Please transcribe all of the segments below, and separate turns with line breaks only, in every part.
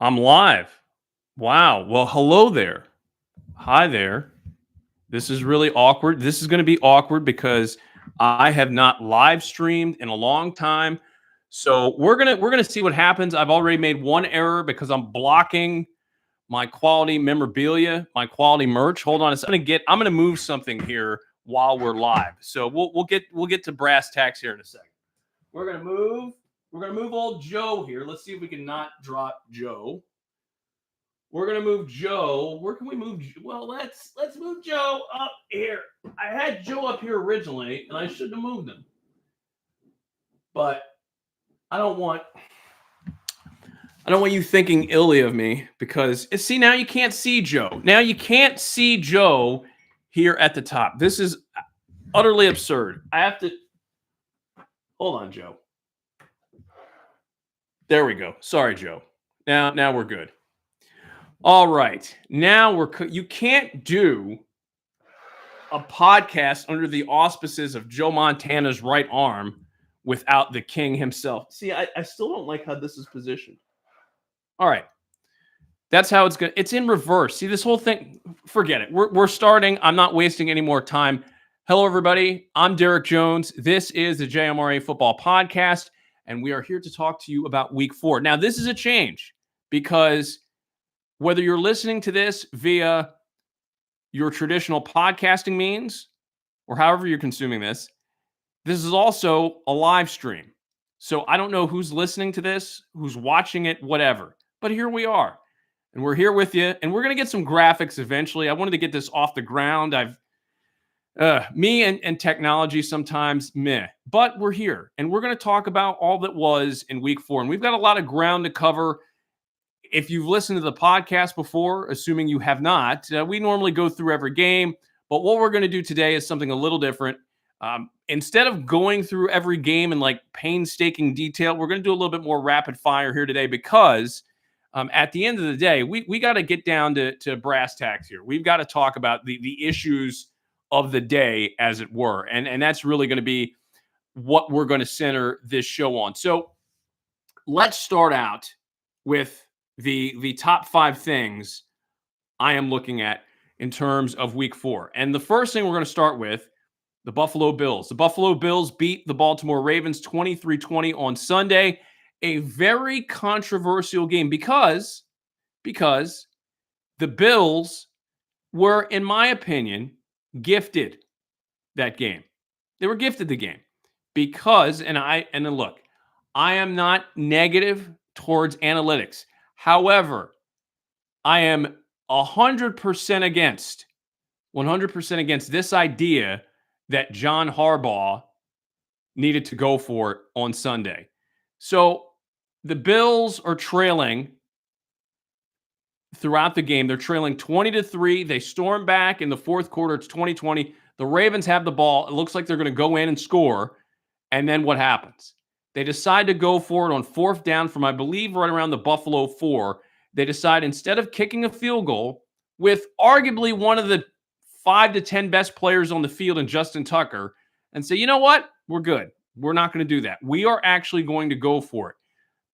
I'm live. Wow. Well, hello there. Hi there. This is really awkward. This is going to be awkward because I have not live streamed in a long time. So we're gonna see what happens. I've already made one error because I'm blocking my quality memorabilia, my quality merch. Hold on a second. I'm gonna move something here while we're live. So we'll get to brass tacks here in a second. We're gonna move. We're gonna move old Joe here. Let's see if we can not drop Joe. We're gonna move Joe. Where can we move? Well, let's move Joe up here. I had Joe up here originally, and I shouldn't have moved him. But I don't want you thinking illy of me because see now you can't see Joe. Now you can't see Joe here at the top. This is utterly absurd. I have to hold on, Joe. There we go. Sorry, Joe. Now we're good. All right. Now you can't do a podcast under the auspices of Joe Montana's right arm without the king himself. See, I still don't like how this is positioned. All right. That's how it's going. It's in reverse. See, this whole thing, forget it. We're starting. I'm not wasting any more time. Hello, everybody. I'm Derek Jones. This is the JMRA Football Podcast, and we are here to talk to you about Week 4. Now, this is a change because whether you're listening to this via your traditional podcasting means or however you're consuming this is also a live stream. So I don't know who's listening to this, who's watching it, whatever. But here we are. And we're here with you. And we're going to get some graphics eventually. I wanted to get this off the ground. Me and technology sometimes meh. But we're here. And we're going to talk about all that was in Week 4. And we've got a lot of ground to cover. If you've listened to the podcast before, assuming you have not, we normally go through every game. But what we're going to do today is something a little different. Instead of going through every game in like painstaking detail, we're going to do a little bit more rapid fire here today because at the end of the day, we got to get down to brass tacks here. We've got to talk about the issues of the day, as it were. And that's really going to be what we're going to center this show on. So let's start out with the top 5 things I am looking at in terms of Week 4. And the first thing we're going to start with, the Buffalo Bills. The Buffalo Bills beat the Baltimore Ravens 23-20 on Sunday. A very controversial game because the Bills were, in my opinion, gifted that game. They were gifted the game because, and then look, I am not negative towards analytics. However, I am 100% against this idea that John Harbaugh needed to go for it on Sunday. So the Bills are trailing throughout the game. They're trailing 20-3. They storm back in the fourth quarter. It's 20-20. The Ravens have the ball. It looks like they're going to go in and score. And then what happens? They decide to go for it on 4th down from, I believe, right around the Buffalo 4. They decide instead of kicking a field goal with arguably one of the 5 to 10 best players on the field in Justin Tucker and say, you know what? We're good. We're not going to do that. We are actually going to go for it.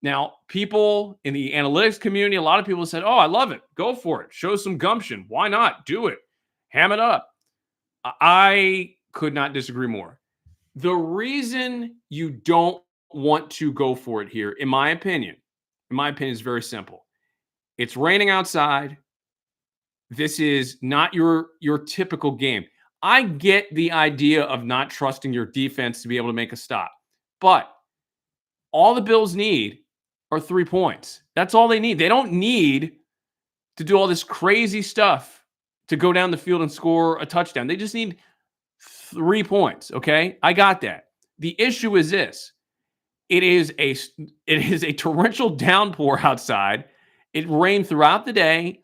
Now, people in the analytics community, a lot of people said, oh, I love it. Go for it. Show some gumption. Why not? Do it. Ham it up. I could not disagree more. The reason you don't want to go for it here, in my opinion, is very simple. It's raining outside. This is not your typical game. I get the idea of not trusting your defense to be able to make a stop. But all the Bills need are 3 points. That's all they need. They don't need to do all this crazy stuff to go down the field and score a touchdown. They just need 3 points, okay? I got that. The issue is this. It is a torrential downpour outside. It rained throughout the day.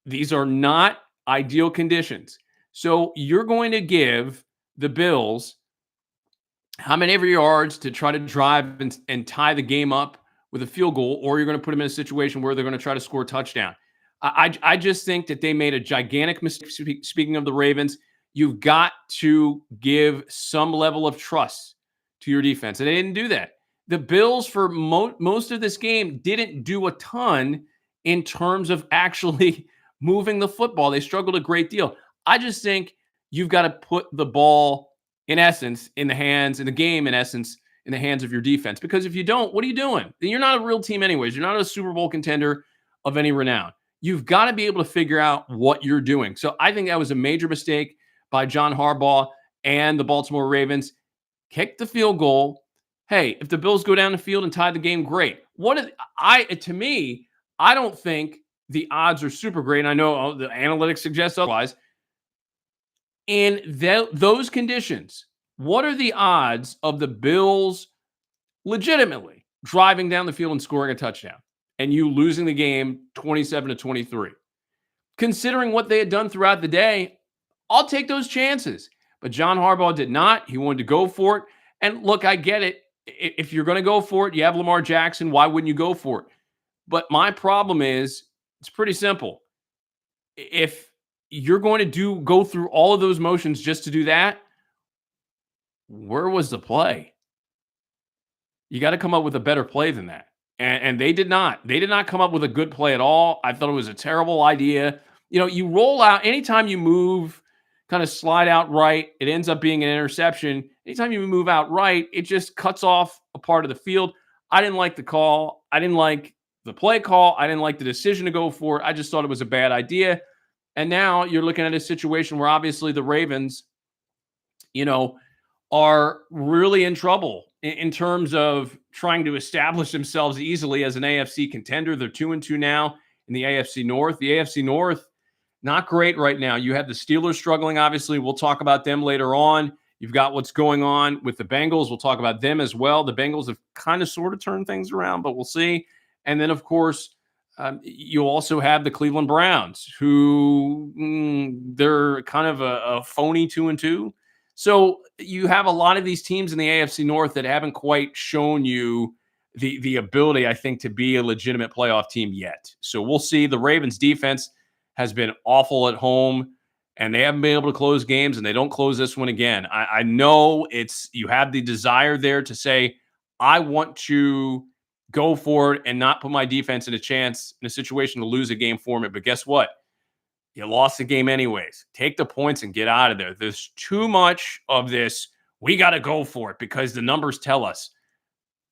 These are not ideal conditions. So you're going to give the Bills how many of your yards to try to drive and tie the game up with a field goal, or you're going to put them in a situation where they're going to try to score a touchdown. I just think that they made a gigantic mistake. Speaking of the Ravens, you've got to give some level of trust to your defense. And they didn't do that. The Bills, for most of this game, didn't do a ton in terms of actually moving the football. They struggled a great deal. I just think you've got to put the ball, in essence, in the hands, in the game, in essence, in the hands of your defense. Because if you don't, what are you doing? Then you're not a real team anyways. You're not a Super Bowl contender of any renown. You've got to be able to figure out what you're doing. So I think that was a major mistake by John Harbaugh and the Baltimore Ravens. Kick the field goal. Hey, if the Bills go down the field and tie the game, great. To me, I don't think the odds are super great. And I know the analytics suggest otherwise. In those conditions, what are the odds of the Bills legitimately driving down the field and scoring a touchdown and you losing the game 27-23? Considering what they had done throughout the day, I'll take those chances. But John Harbaugh did not. He wanted to go for it. And look, I get it. If you're going to go for it, you have Lamar Jackson. Why wouldn't you go for it? But my problem is, it's pretty simple. If you're going to go through all of those motions just to do that, where was the play? You got to come up with a better play than that. And they did not. They did not come up with a good play at all. I thought it was a terrible idea. You roll out, anytime you move, kind of slide out right, it ends up being an interception. Anytime you move out right, it just cuts off a part of the field. I didn't like the call. I didn't like the play call. I didn't like the decision to go for it. I just thought it was a bad idea. And now you're looking at a situation where obviously the Ravens, are really in trouble in terms of trying to establish themselves easily as an AFC contender. They're 2-2 now in the AFC North. The AFC North, not great right now. You have the Steelers struggling, obviously. We'll talk about them later on. You've got what's going on with the Bengals. We'll talk about them as well. The Bengals have kind of sort of turned things around, but we'll see. And then, of course, you also have the Cleveland Browns, who they're kind of a phony 2-2. So you have a lot of these teams in the AFC North that haven't quite shown you the ability, I think, to be a legitimate playoff team yet. So we'll see. The Ravens defense has been awful at home, and they haven't been able to close games, and they don't close this one again. I know you have the desire there to say, I want to go for it and not put my defense in a situation to lose a game for me. But guess what? You lost the game anyways. Take the points and get out of there. There's too much of this. We got to go for it because the numbers tell us.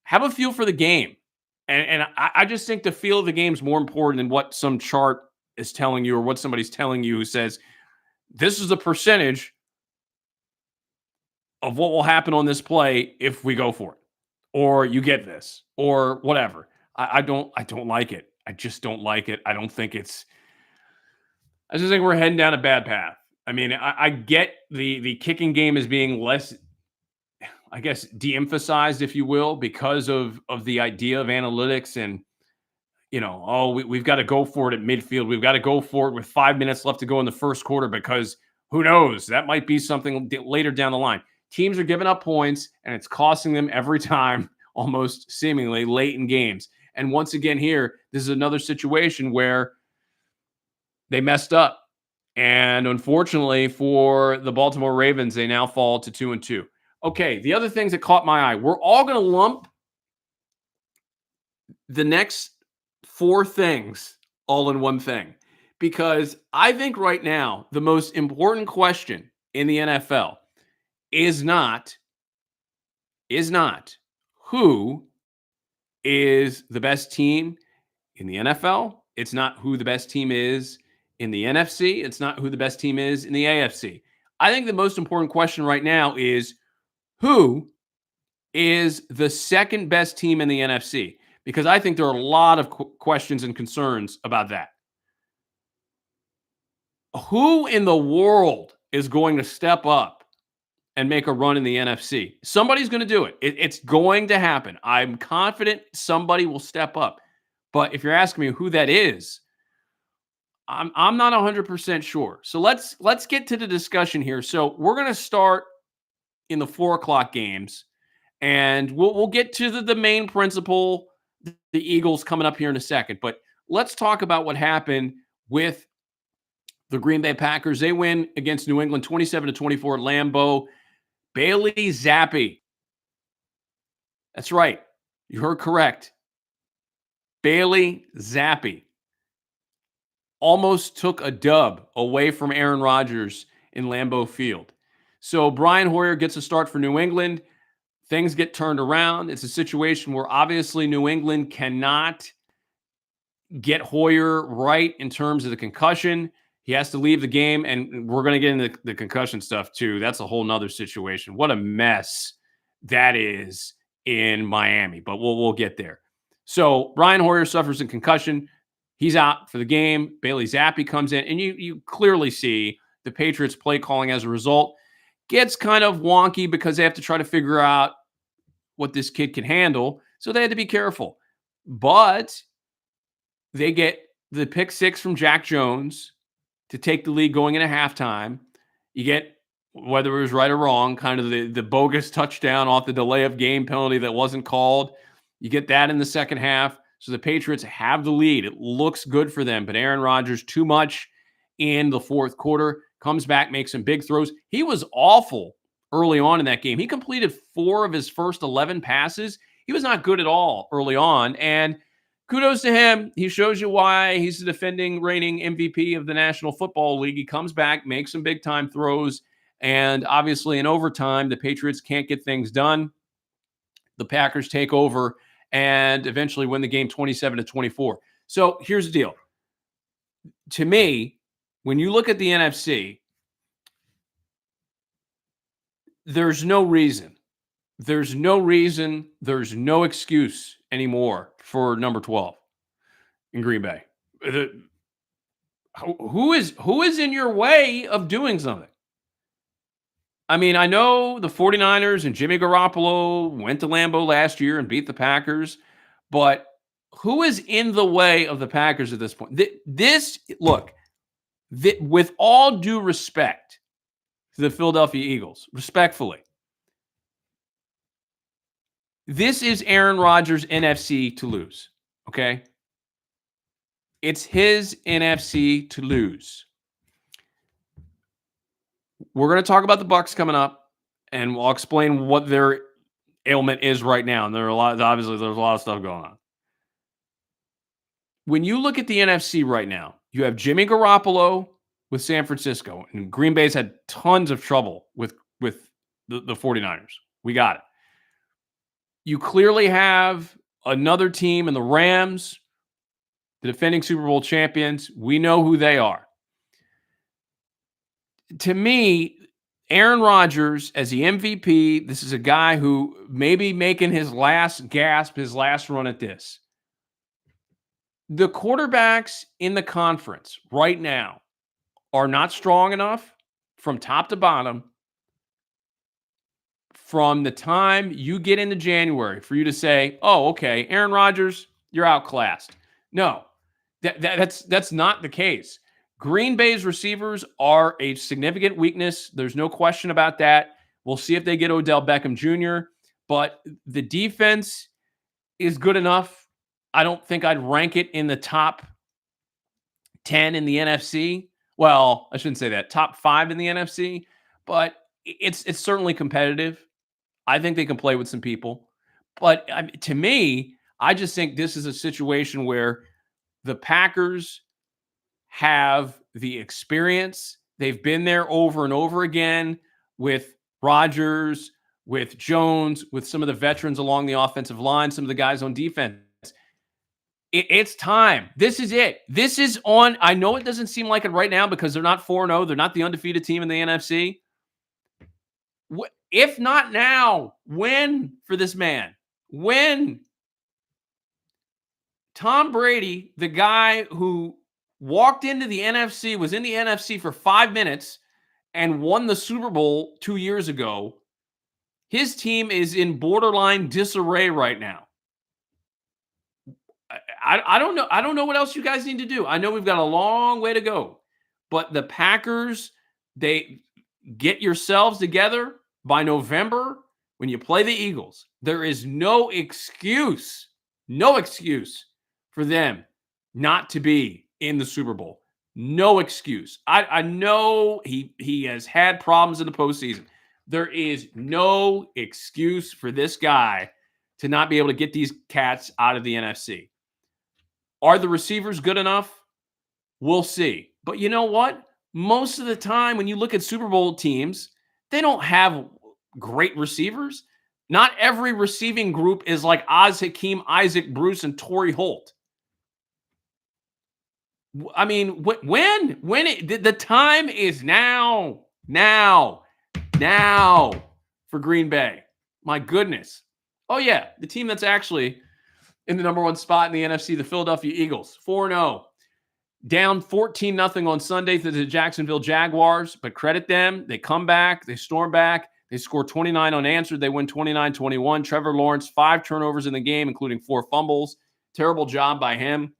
Have a feel for the game. And I just think the feel of the game is more important than what some chart is telling you or what somebody's telling you who says, this is the percentage of what will happen on this play if we go for it. Or you get this. Or whatever. I don't like it. I just don't like it. I just think we're heading down a bad path. I mean, I get the kicking game as being less, I guess, de-emphasized, if you will, because of the idea of analytics and, we've got to go for it at midfield. We've got to go for it with 5 minutes left to go in the first quarter because who knows? That might be something later down the line. Teams are giving up points, and it's costing them every time, almost seemingly late in games. And once again here, this is another situation where they messed up. And unfortunately for the Baltimore Ravens, they now fall to 2-2. Okay, the other things that caught my eye, we're all going to lump the next 4 things all in one thing. Because I think right now, the most important question in the NFL is not who is the best team in the NFL. It's not who the best team is in the NFC. It's not who the best team is in the AFC. I think the most important question right now is who is the second best team in the NFC? Because I think there are a lot of questions and concerns about that. Who in the world is going to step up and make a run in the NFC? Somebody's going to do it. It's going to happen. I'm confident somebody will step up. But if you're asking me who that is, I'm not 100% sure. So let's get to the discussion here. So we're going to start in the 4:00 games, and we'll get to the main principle, the Eagles, coming up here in a second. But let's talk about what happened with the Green Bay Packers. They win against New England 27-24 at Lambeau. Bailey Zappi. That's right. You heard correct. Bailey Zappi almost took a dub away from Aaron Rodgers in Lambeau Field. So Brian Hoyer gets a start for New England. Things get turned around. It's a situation where obviously New England cannot get Hoyer right in terms of the concussion. He has to leave the game, and we're going to get into the concussion stuff too. That's a whole nother situation. What a mess that is in Miami, but we'll get there. So Brian Hoyer suffers a concussion. He's out for the game. Bailey Zappi comes in, and you clearly see the Patriots play calling as a result gets kind of wonky because they have to try to figure out what this kid can handle. So they had to be careful. But they get the pick six from Jack Jones to take the lead going into halftime. You get, whether it was right or wrong, kind of the bogus touchdown off the delay of game penalty that wasn't called. You get that in the second half. So the Patriots have the lead. It looks good for them, but Aaron Rodgers too much in the fourth quarter. Comes back, makes some big throws. He was awful early on in that game. He completed 4 of his first 11 passes. He was not good at all early on, and kudos to him. He shows you why he's the defending reigning MVP of the National Football League. He comes back, makes some big-time throws, and obviously in overtime, the Patriots can't get things done. The Packers take over and eventually win the game 27-24. So here's the deal. To me, when you look at the NFC, there's no reason, there's no excuse anymore for number 12 in Green Bay. Who is in your way of doing something? I mean, I know the 49ers and Jimmy Garoppolo went to Lambeau last year and beat the Packers, but who is in the way of the Packers at this point? With all due respect to the Philadelphia Eagles, respectfully, this is Aaron Rodgers' NFC to lose, okay? It's his NFC to lose. We're going to talk about the Bucs coming up, and I'll explain what their ailment is right now. And there's a lot of stuff going on. When you look at the NFC right now, you have Jimmy Garoppolo with San Francisco, and Green Bay's had tons of trouble with the 49ers. We got it. You clearly have another team in the Rams, the defending Super Bowl champions. We know who they are. To me, Aaron Rodgers as the MVP, this is a guy who may be making his last gasp, his last run at this. The quarterbacks in the conference right now are not strong enough from top to bottom from the time you get into January for you to say, oh, okay, Aaron Rodgers, you're outclassed. No, that's not the case. Green Bay's receivers are a significant weakness. There's no question about that. We'll see if they get Odell Beckham Jr., but the defense is good enough. I don't think I'd rank it in the top 10 in the NFC. Well, I shouldn't say that. Top 5 in the NFC, but it's certainly competitive. I think they can play with some people. But to me, I just think this is a situation where the Packers have the experience. They've been there over and over again with Rodgers, with Jones, with some of the veterans along the offensive line, some of the guys on defense. It's time. This is it. This is on. I know it doesn't seem like it right now because they're not 4-0. They're not the undefeated team in the NFC. If not now, when for this man? When? Tom Brady, the guy who walked into the NFC, was in the NFC for 5 minutes and won the Super Bowl 2 years ago. His team is in borderline disarray right now. I don't know. I don't know what else you guys need to do. I know we've got a long way to go, but the Packers, they get yourselves together by November when you play the Eagles. There is no excuse for them not to be in the Super Bowl. No excuse. I know he has had problems in the postseason. There is no excuse for this guy to not be able to get these cats out of the NFC. Are the receivers good enough? We'll see. But you know what? Most of the time, when you look at Super Bowl teams, they don't have great receivers. Not every receiving group is like Oz Hakeem, Isaac Bruce, and Torrey Holt. I mean, the time is now for Green Bay. My goodness. Oh, yeah. The team that's actually in the number one spot in the NFC, the Philadelphia Eagles, 4-0. Down 14-0 on Sunday to the Jacksonville Jaguars, but credit them. They come back. They storm back. They score 29 unanswered. They win 29-21. Trevor Lawrence, 5 turnovers in the game, including 4 fumbles. Terrible job by him.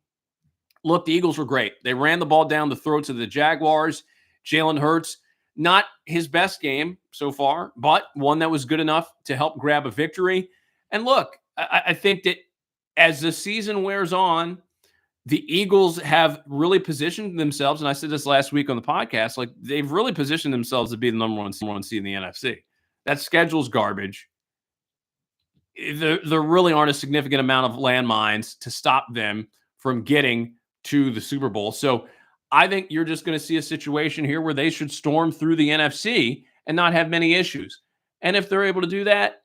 Look, the Eagles were great. They ran the ball down the throats of the Jaguars. Jalen Hurts, not his best game so far, but one that was good enough to help grab a victory. And look, I think that as the season wears on, the Eagles have really positioned themselves, and I said this last week on the podcast, like they've really positioned themselves to be the number one seed in the NFC. That schedule's garbage. There really aren't a significant amount of landmines to stop them from getting to the Super Bowl. So I think you're just going to see a situation here where they should storm through the NFC and not have many issues. And if they're able to do that,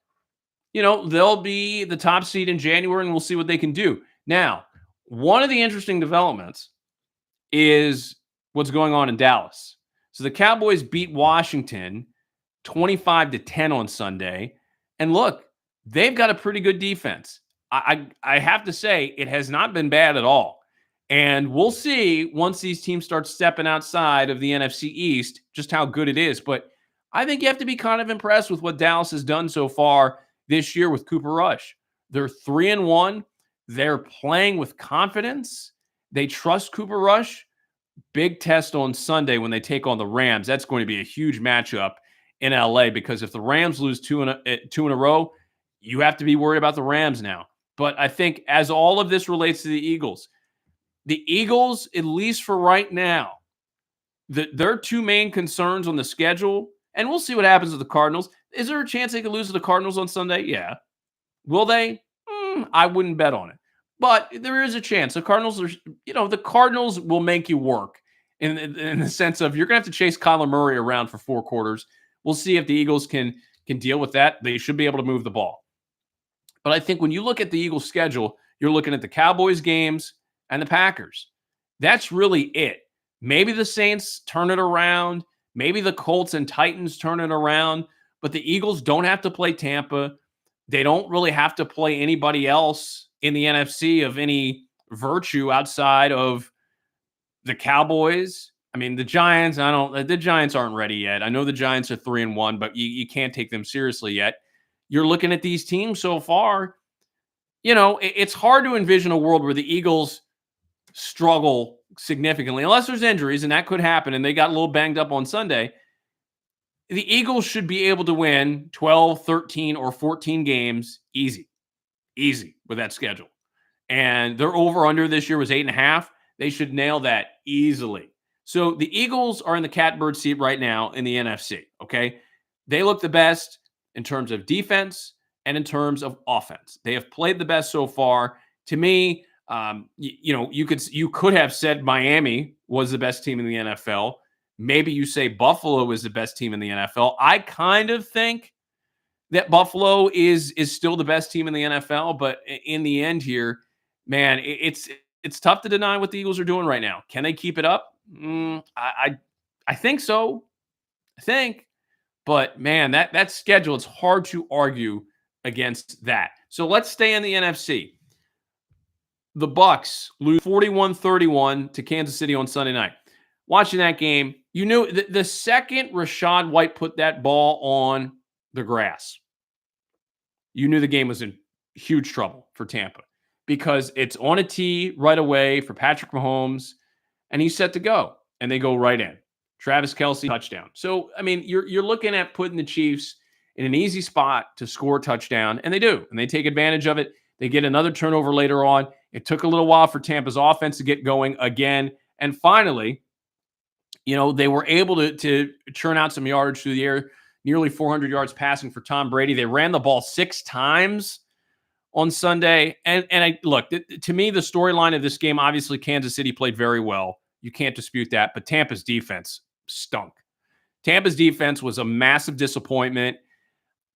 they'll be the top seed in January, and we'll see what they can do. Now, one of the interesting developments is what's going on in Dallas. So the Cowboys beat Washington 25-10 on Sunday. And look, they've got a pretty good defense. I have to say, it has not been bad at all. And we'll see once these teams start stepping outside of the NFC East just how good it is. But I think you have to be kind of impressed with what Dallas has done so far this year with Cooper Rush. They're 3-1. They're playing with confidence. They trust Cooper Rush. Big test on Sunday when they take on the Rams. That's going to be a huge matchup in LA because if the Rams lose two in a row, you have to be worried about the Rams now. But I think as all of this relates to the Eagles, at least for right now, their two main concerns on the schedule, and we'll see what happens with the Cardinals. Is there a chance they could lose to the Cardinals on Sunday? Yeah. Will they? I wouldn't bet on it. But there is a chance. The Cardinals the Cardinals will make you work in the sense of you're going to have to chase Kyler Murray around for 4 quarters. We'll see if the Eagles can deal with that. They should be able to move the ball. But I think when you look at the Eagles' schedule, you're looking at the Cowboys games and the Packers. That's really it. Maybe the Saints turn it around. Maybe the Colts and Titans turn it around. But the Eagles don't have to play Tampa. They don't really have to play anybody else in the NFC of any virtue outside of the Cowboys. I mean, the Giants, the Giants aren't ready yet. I know the Giants are 3-1, but you can't take them seriously yet. You're looking at these teams so far, it's hard to envision a world where the Eagles struggle significantly, unless there's injuries, and that could happen, and they got a little banged up on Sunday. The Eagles should be able to win 12, 13, or 14 games easy with that schedule. And their over-under this year was 8.5. They should nail that easily. So the Eagles are in the catbird seat right now in the NFC, okay? They look the best in terms of defense and in terms of offense. They have played the best so far. To me, you could have said Miami was the best team in the NFL. Maybe you say Buffalo is the best team in the NFL. I kind of think that Buffalo is still the best team in the NFL, but in the end here, man, it's tough to deny what the Eagles are doing right now. Can they keep it up? I think so. But man, that schedule, it's hard to argue against that. So let's stay in the NFC. The Bucs lose 41-31 to Kansas City on Sunday night. Watching that game, you knew the second Rachaad White put that ball on the grass, you knew the game was in huge trouble for Tampa because it's on a tee right away for Patrick Mahomes, and he's set to go, and they go right in. Travis Kelce, touchdown. So, I mean, you're looking at putting the Chiefs in an easy spot to score a touchdown, and they do, and they take advantage of it. They get another turnover later on. It took a little while for Tampa's offense to get going again, and finally, they were able to churn out some yardage through the air, nearly 400 yards passing for Tom Brady. They ran the ball 6 times on Sunday. And look, to me, the storyline of this game, obviously Kansas City played very well. You can't dispute that. But Tampa's defense stunk. Tampa's defense was a massive disappointment.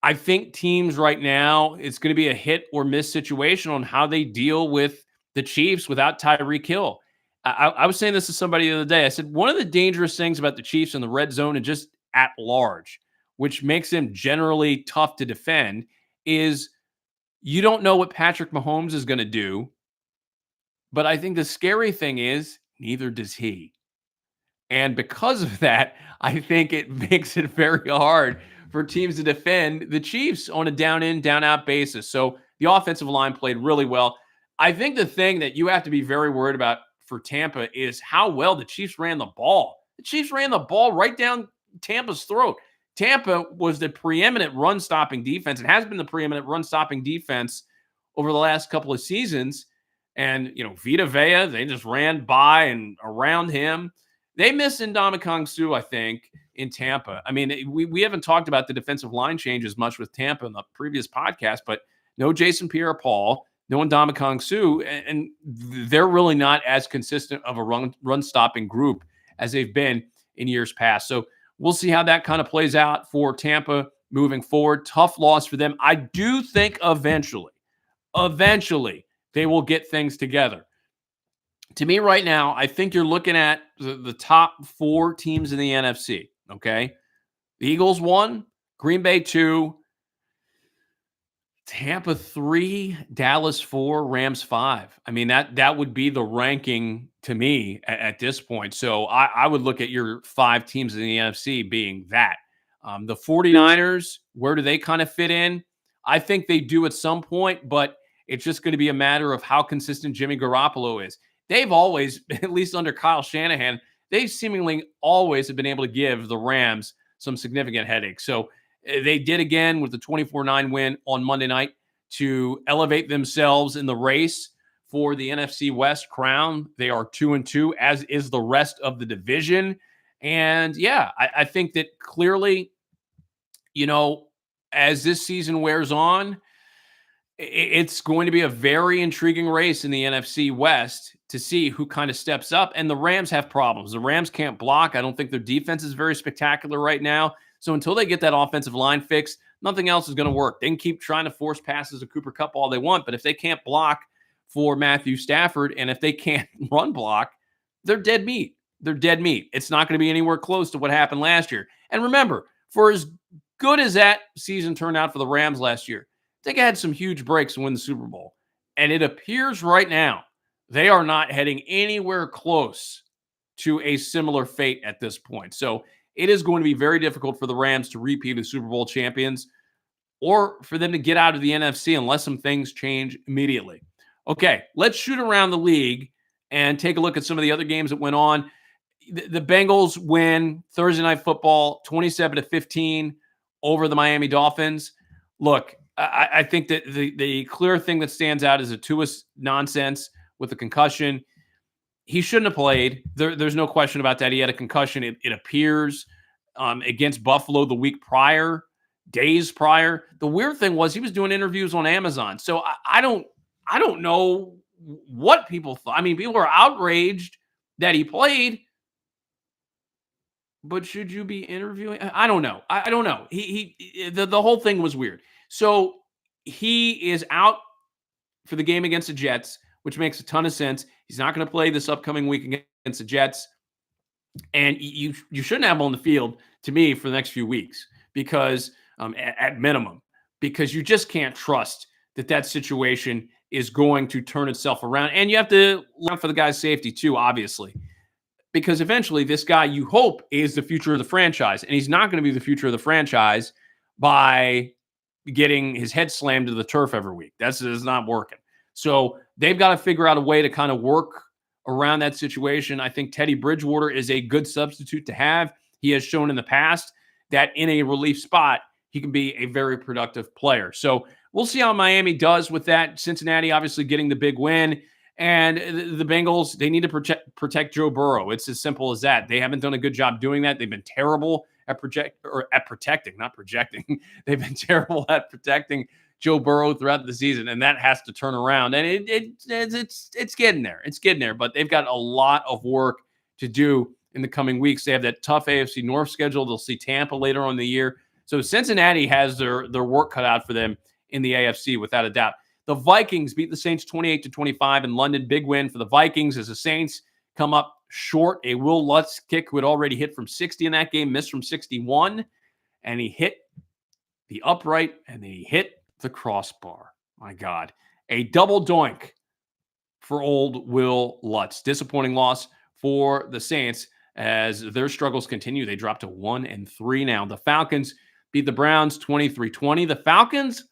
I think teams right now, it's going to be a hit or miss situation on how they deal with the Chiefs without Tyreek Hill. I was saying this to somebody the other day. I said, one of the dangerous things about the Chiefs in the red zone and just at large, which makes them generally tough to defend, is you don't know what Patrick Mahomes is going to do. But I think the scary thing is neither does he. And because of that, I think it makes it very hard for teams to defend the Chiefs on a down in, down out basis. So the offensive line played really well. I think the thing that you have to be very worried about for Tampa is how well the Chiefs ran the ball. The Chiefs ran the ball right down Tampa's throat. Tampa was the preeminent run-stopping defense. It has been the preeminent run-stopping defense over the last couple of seasons. And, Vita Vea, they just ran by and around him. They missed Ndamukong Suh, I think, in Tampa. I mean, we haven't talked about the defensive line changes much with Tampa in the previous podcast, but no Jason Pierre-Paul, no Ndamukong Suh, and they're really not as consistent of a run-stopping group as they've been in years past. So we'll see how that kind of plays out for Tampa moving forward. Tough loss for them. I do think eventually, they will get things together. To me right now, I think you're looking at the top 4 teams in the NFC, okay? The Eagles 1, Green Bay 2, Tampa 3, Dallas 4, Rams 5. I mean, that would be the ranking to me at this point. So I would look at your 5 teams in the NFC being that. The 49ers, where do they kind of fit in? I think they do at some point, but it's just going to be a matter of how consistent Jimmy Garoppolo is. They've always, at least under Kyle Shanahan, they seemingly always have been able to give the Rams some significant headaches. So they did again with the 24-9 win on Monday night to elevate themselves in the race for the NFC West crown. They are 2-2, as is the rest of the division. And yeah, I think that clearly, as this season wears on, it's going to be a very intriguing race in the NFC West to see who kind of steps up. And the Rams have problems. The Rams can't block. I don't think their defense is very spectacular right now. So until they get that offensive line fixed, nothing else is going to work. They can keep trying to force passes to Cooper Kupp all they want, but if they can't block for Matthew Stafford and if they can't run block, they're dead meat. They're dead meat. It's not going to be anywhere close to what happened last year. And remember, for as good as that season turned out for the Rams last year, they had some huge breaks to win the Super Bowl. And it appears right now they are not heading anywhere close to a similar fate at this point. So it is going to be very difficult for the Rams to repeat as Super Bowl champions or for them to get out of the NFC unless some things change immediately. Okay, let's shoot around the league and take a look at some of the other games that went on. The Bengals win Thursday Night Football 27-15 over the Miami Dolphins. Look, I think that the clear thing that stands out is a Tua's nonsense with the concussion. He shouldn't have played. There's no question about that. He had a concussion. It appears against Buffalo the week prior, days prior. The weird thing was he was doing interviews on Amazon. So I don't know what people thought. I mean, people are outraged that he played. But should you be interviewing? I don't know. I don't know. The whole thing was weird. So he is out for the game against the Jets, which makes a ton of sense. He's not going to play this upcoming week against the Jets. And you shouldn't have him on the field, to me, for the next few weeks because at minimum, because you just can't trust that situation is going to turn itself around. And you have to look for the guy's safety too, obviously. Because eventually this guy, you hope, is the future of the franchise. And he's not going to be the future of the franchise by getting his head slammed to the turf every week. That's not working. So they've got to figure out a way to kind of work around that situation. I think Teddy Bridgewater is a good substitute to have. He has shown in the past that in a relief spot, he can be a very productive player. So we'll see how Miami does with that. Cincinnati obviously getting the big win. And the Bengals, they need to protect Joe Burrow. It's as simple as that. They haven't done a good job doing that. They've been terrible at protecting, not projecting. They've been terrible at protecting Joe Burrow throughout the season, and that has to turn around. And it's getting there. It's getting there, but they've got a lot of work to do in the coming weeks. They have that tough AFC North schedule. They'll see Tampa later on in the year. So Cincinnati has their work cut out for them in the AFC, without a doubt. The Vikings beat the Saints 28-25 in London. Big win for the Vikings as the Saints come up short. A Will Lutz kick who had already hit from 60 in that game, missed from 61, and he hit the upright, and then he hit the crossbar. My God. A double doink for old Will Lutz. Disappointing loss for the Saints as their struggles continue. They drop to 1-3 now. The Falcons beat the Browns 23-20. The Falcons,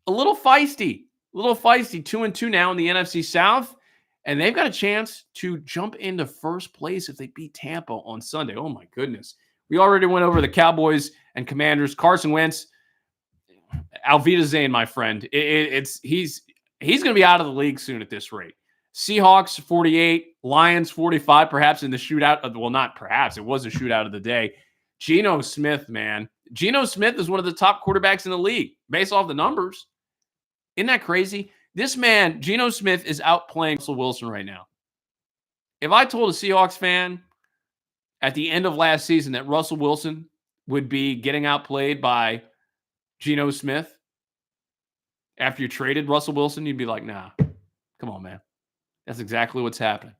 a little feisty, 2-2 now in the NFC South, and they've got a chance to jump into first place if they beat Tampa on Sunday. Oh my goodness. We already went over the Cowboys and Commanders. Carson Wentz, Auf Wiedersehen, my friend. He's going to be out of the league soon at this rate. Seahawks 48, Lions 45, perhaps in the shootout of, well, not perhaps, it was a shootout of the day. Geno Smith, man. Geno Smith is one of the top quarterbacks in the league based off the numbers. Isn't that crazy? This man, Geno Smith, is outplaying Russell Wilson right now. If I told a Seahawks fan at the end of last season that Russell Wilson would be getting outplayed by Geno Smith after you traded Russell Wilson, you'd be like, nah, come on, man. That's exactly what's happening.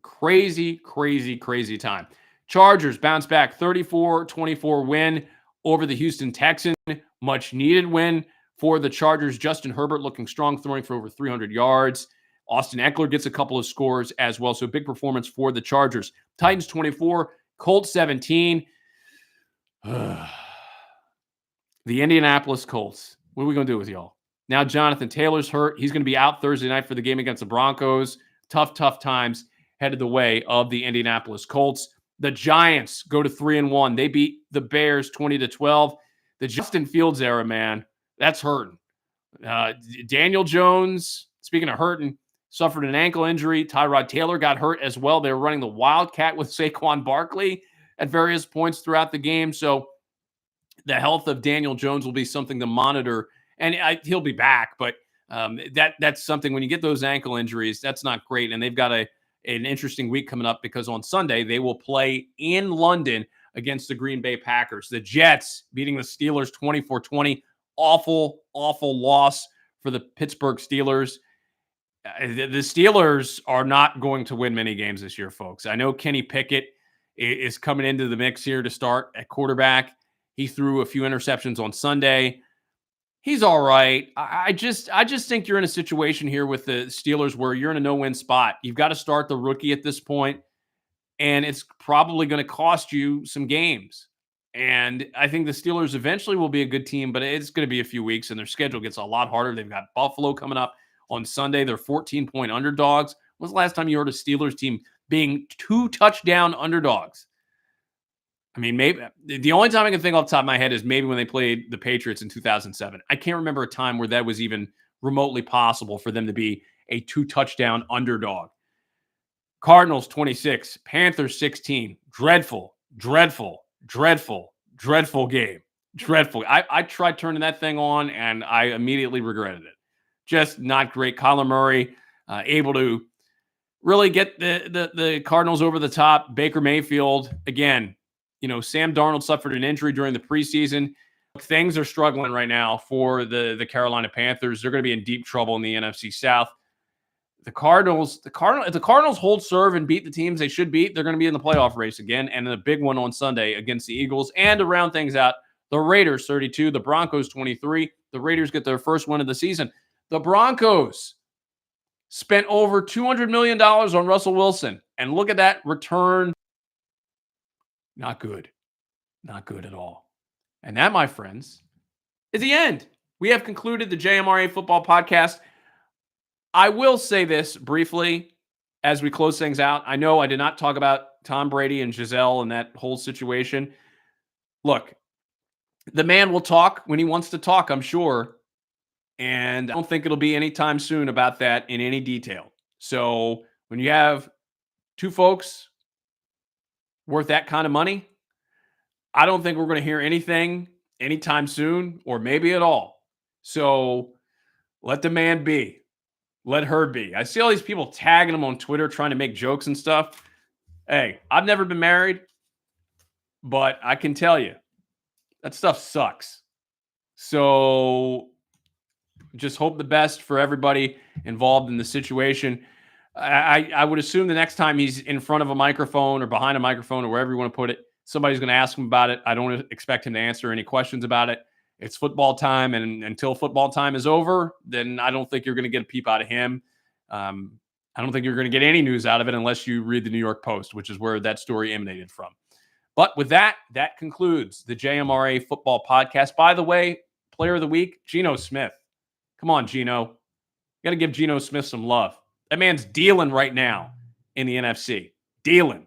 Crazy, crazy, crazy time. Chargers bounce back 34-24 win over the Houston Texans. Much needed win for the Chargers. Justin Herbert looking strong, throwing for over 300 yards. Austin Eckler gets a couple of scores as well. So big performance for the Chargers. Titans 24, Colts 17. The Indianapolis Colts. What are we going to do with y'all? Now Jonathan Taylor's hurt. He's going to be out Thursday night for the game against the Broncos. Tough times headed the way of the Indianapolis Colts. The Giants go to 3-1. They beat the Bears 20-12. The Justin Fields era, man, that's hurting. Daniel Jones, speaking of hurting, suffered an ankle injury. Tyrod Taylor got hurt as well. They were running the Wildcat with Saquon Barkley at various points throughout the game. So the health of Daniel Jones will be something to monitor. And he'll be back, but that's something when you get those ankle injuries, that's not great. And they've got an interesting week coming up because on Sunday they will play in London against the Green Bay Packers. The Jets beating the Steelers 24-20. Awful loss for the Pittsburgh Steelers. The Steelers are not going to win many games this year, folks. I know Kenny Pickett is coming into the mix here to start at quarterback. He threw a few interceptions on Sunday. He's all right. I just think you're in a situation here with the Steelers where you're in a no-win spot. You've got to start the rookie at this point, and it's probably going to cost you some games. And I think the Steelers eventually will be a good team, but it's going to be a few weeks, and their schedule gets a lot harder. They've got Buffalo coming up on Sunday. They're 14-point underdogs. When's the last time you heard a Steelers team being 2-touchdown underdogs? I mean, maybe the only time I can think off the top of my head is maybe when they played the Patriots in 2007. I can't remember a time where that was even remotely possible for them to be a 2-touchdown underdog. Cardinals 26, Panthers 16. Dreadful game. Dreadful. I tried turning that thing on and I immediately regretted it. Just not great. Kyler Murray able to really get the Cardinals over the top. Baker Mayfield, again, Sam Darnold suffered an injury during the preseason. Things are struggling right now for the Carolina Panthers. They're going to be in deep trouble in the NFC South. If the Cardinals hold serve and beat the teams they should beat, they're going to be in the playoff race again. And then a big one on Sunday against the Eagles. And to round things out, the Raiders 32, the Broncos 23. The Raiders get their first win of the season. The Broncos spent over $200 million on Russell Wilson. And look at that return. Not good. Not good at all. And that, my friends, is the end. We have concluded the JMRA Football Podcast. I will say this briefly as we close things out. I know I did not talk about Tom Brady and Giselle and that whole situation. Look, the man will talk when he wants to talk, I'm sure. And I don't think it'll be anytime soon about that in any detail. So when you have two folks worth that kind of money, I don't think we're going to hear anything anytime soon or maybe at all. So let the man be. Let her be. I see all these people tagging him on Twitter trying to make jokes and stuff. Hey, I've never been married, but I can tell you that stuff sucks. So just hope the best for everybody involved in the situation. I would assume the next time he's in front of a microphone or behind a microphone or wherever you want to put it, somebody's going to ask him about it. I don't expect him to answer any questions about it. It's football time, and until football time is over, then I don't think you're going to get a peep out of him. I don't think you're going to get any news out of it unless you read the New York Post, which is where that story emanated from. But with that, that concludes the JMRA Football Podcast. By the way, Player of the Week, Geno Smith. Come on, Geno. You got to give Geno Smith some love. That man's dealing right now in the NFC. Dealing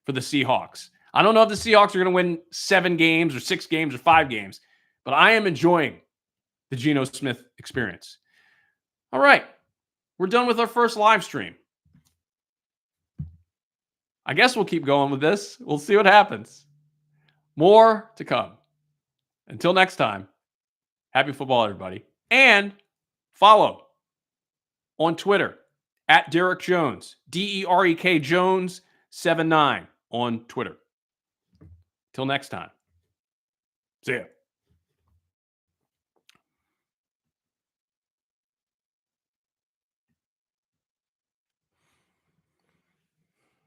for the Seahawks. I don't know if the Seahawks are going to win 7 games or 6 games or 5 games, but I am enjoying the Geno Smith experience. All right. We're done with our first live stream. I guess we'll keep going with this. We'll see what happens. More to come. Until next time, happy football, everybody. And follow on Twitter at Derek Jones, DEREK Jones 79 on Twitter. Till next time. See ya.